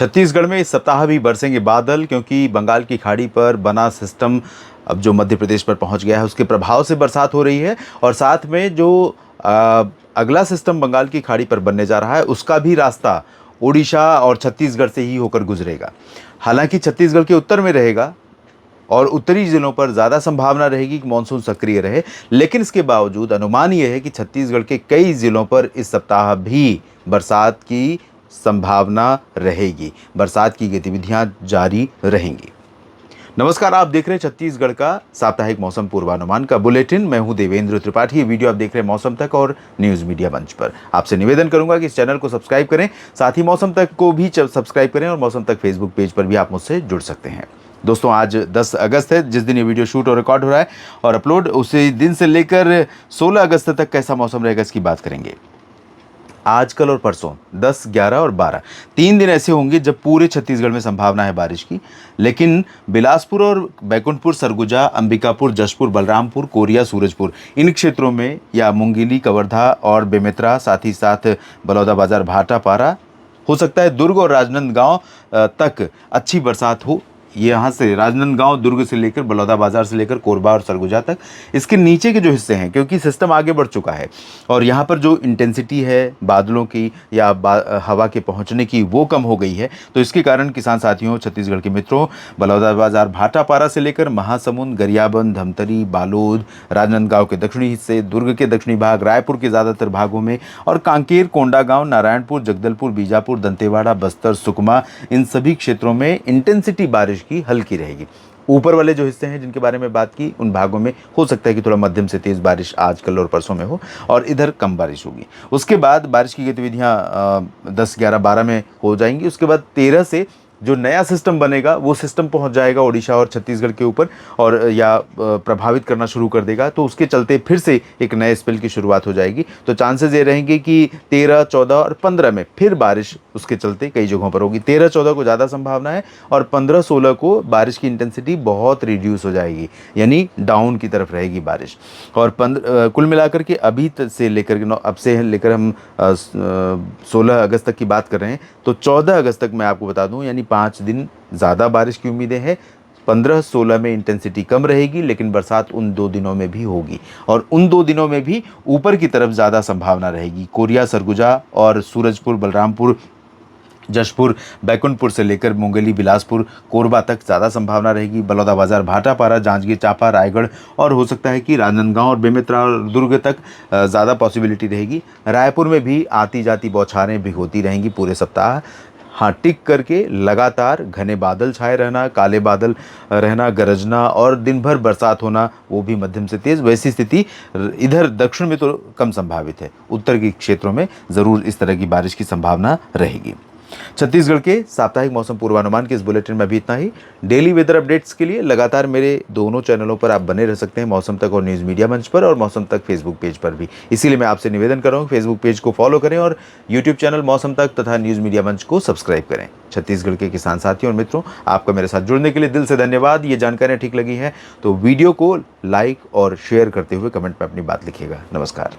छत्तीसगढ़ में इस सप्ताह भी बरसेंगे बादल, क्योंकि बंगाल की खाड़ी पर बना सिस्टम अब जो मध्य प्रदेश पर पहुंच गया है उसके प्रभाव से बरसात हो रही है। और साथ में जो अगला सिस्टम बंगाल की खाड़ी पर बनने जा रहा है उसका भी रास्ता ओडिशा और छत्तीसगढ़ से ही होकर गुजरेगा। हालांकि छत्तीसगढ़ के उत्तर में रहेगा और उत्तरी जिलों पर ज़्यादा संभावना रहेगी कि मानसून सक्रिय रहे, लेकिन इसके बावजूद अनुमान यह है कि छत्तीसगढ़ के कई जिलों पर इस सप्ताह भी बरसात की संभावना रहेगी, बरसात की गतिविधियां जारी रहेंगी। नमस्कार, आप देख रहे हैं छत्तीसगढ़ का साप्ताहिक मौसम पूर्वानुमान का बुलेटिन। मैं हूं देवेंद्र त्रिपाठी। ये वीडियो आप देख रहे हैं मौसम तक और न्यूज़ मीडिया मंच पर। आपसे निवेदन करूंगा कि इस चैनल को सब्सक्राइब करें, साथ ही मौसम तक को भी सब्सक्राइब करें और मौसम तक फेसबुक पेज पर भी आप मुझसे जुड़ सकते हैं। दोस्तों, आज 10 अगस्त है, जिस दिन ये वीडियो शूट और रिकॉर्ड हो रहा है और अपलोड, उसी दिन से लेकर 16 अगस्त तक कैसा मौसम रहेगा इसकी बात करेंगे। आज, कल और परसों 10, 11 और 12 3 दिन ऐसे होंगे जब पूरे छत्तीसगढ़ में संभावना है बारिश की, लेकिन बिलासपुर और बैकुंठपुर, सरगुजा, अंबिकापुर, जशपुर, बलरामपुर, कोरिया, सूरजपुर इन क्षेत्रों में या मुंगेली, कवर्धा और बेमेतरा, साथ ही साथ बलौदाबाजार, भाटापारा, हो सकता है दुर्ग और राजनांदगांव तक अच्छी बरसात हो। यहाँ से राजनांदगांव, दुर्ग से लेकर बलौदाबाजार से लेकर कोरबा और सरगुजा तक। इसके नीचे के जो हिस्से हैं, क्योंकि सिस्टम आगे बढ़ चुका है और यहाँ पर जो इंटेंसिटी है बादलों की या हवा के पहुँचने की वो कम हो गई है, तो इसके कारण किसान साथियों, छत्तीसगढ़ के मित्रों, बलौदाबाजार, भाटापारा से लेकर महासमुंद, गरियाबंद, धमतरी, बालोद, राजनांदगांव के दक्षिणी हिस्से, दुर्ग के दक्षिणी भाग, रायपुर के ज़्यादातर भागों में और कांकेर, कोंडागांव, नारायणपुर, जगदलपुर, बीजापुर, दंतेवाड़ा, बस्तर, सुकमा, इन सभी क्षेत्रों में इंटेंसिटी बारिश की हल्की रहेगी। ऊपर वाले जो हिस्से हैं जिनके बारे में बात की, उन भागों में हो सकता है कि थोड़ा मध्यम से तेज बारिश आज, कल और परसों में हो और इधर कम बारिश होगी। उसके बाद बारिश की गतिविधियां 10, 11, 12 में हो जाएंगी। उसके बाद 13 से जो नया सिस्टम बनेगा वो सिस्टम पहुंच जाएगा ओडिशा और छत्तीसगढ़ के ऊपर और या प्रभावित करना शुरू कर देगा, तो उसके चलते फिर से एक नए स्पेल की शुरुआत हो जाएगी। तो चांसेस ये रहेंगे कि 13, 14 और 15 में फिर बारिश उसके चलते कई जगहों पर होगी। 13, 14 को ज़्यादा संभावना है और 15, 16 को बारिश की इंटेंसिटी बहुत रिड्यूस हो जाएगी, यानी डाउन की तरफ रहेगी बारिश। और कुल मिलाकर के अभी से लेकर अब से लेकर हम 16 अगस्त तक की बात कर रहे हैं, तो 14 अगस्त तक मैं आपको बता दूं, यानी 5 दिन ज़्यादा बारिश की उम्मीदें हैं। 15, 16 में इंटेंसिटी कम रहेगी, लेकिन बरसात उन 2 दिनों में भी होगी और उन 2 दिनों में भी ऊपर की तरफ ज़्यादा संभावना रहेगी। कोरिया, सरगुजा और सूरजपुर, बलरामपुर, जशपुर, बैकुंठपुर से लेकर मुंगेली, बिलासपुर, कोरबा तक ज़्यादा संभावना रहेगी। बलौदाबाजार, भाटापारा, जांजगीर चांपा, रायगढ़ और हो सकता है कि राजनांदगांव और बेमेतरा और दुर्ग तक ज़्यादा पॉसिबिलिटी रहेगी। रायपुर में भी आती जाती बौछारें भी होती रहेंगी पूरे सप्ताह। हाँ, टिक करके लगातार घने बादल छाए रहना, काले बादल रहना, गरजना और दिन भर बरसात होना, वो भी मध्यम से तेज़। वैसी स्थिति इधर दक्षिण में तो कम संभावित है, उत्तर के क्षेत्रों में ज़रूर इस तरह की बारिश की संभावना रहेगी। छत्तीसगढ़ के साप्ताहिक मौसम पूर्वानुमान के इस बुलेटिन में भी इतना ही। डेली वेदर अपडेट्स के लिए लगातार मेरे दोनों चैनलों पर आप बने रह सकते हैं, मौसम तक और न्यूज़ मीडिया मंच पर, और मौसम तक फेसबुक पेज पर भी। इसीलिए मैं आपसे निवेदन कर रहा हूँ, फेसबुक पेज को फॉलो करें और यूट्यूब चैनल मौसम तक तथा न्यूज़ मीडिया मंच को सब्सक्राइब करें। छत्तीसगढ़ के किसान साथियों और मित्रों, आपका मेरे साथ जुड़ने के लिए दिल से धन्यवाद। ये जानकारियाँ ठीक लगी हैं तो वीडियो को लाइक और शेयर करते हुए कमेंट में अपनी बात लिखिएगा। नमस्कार।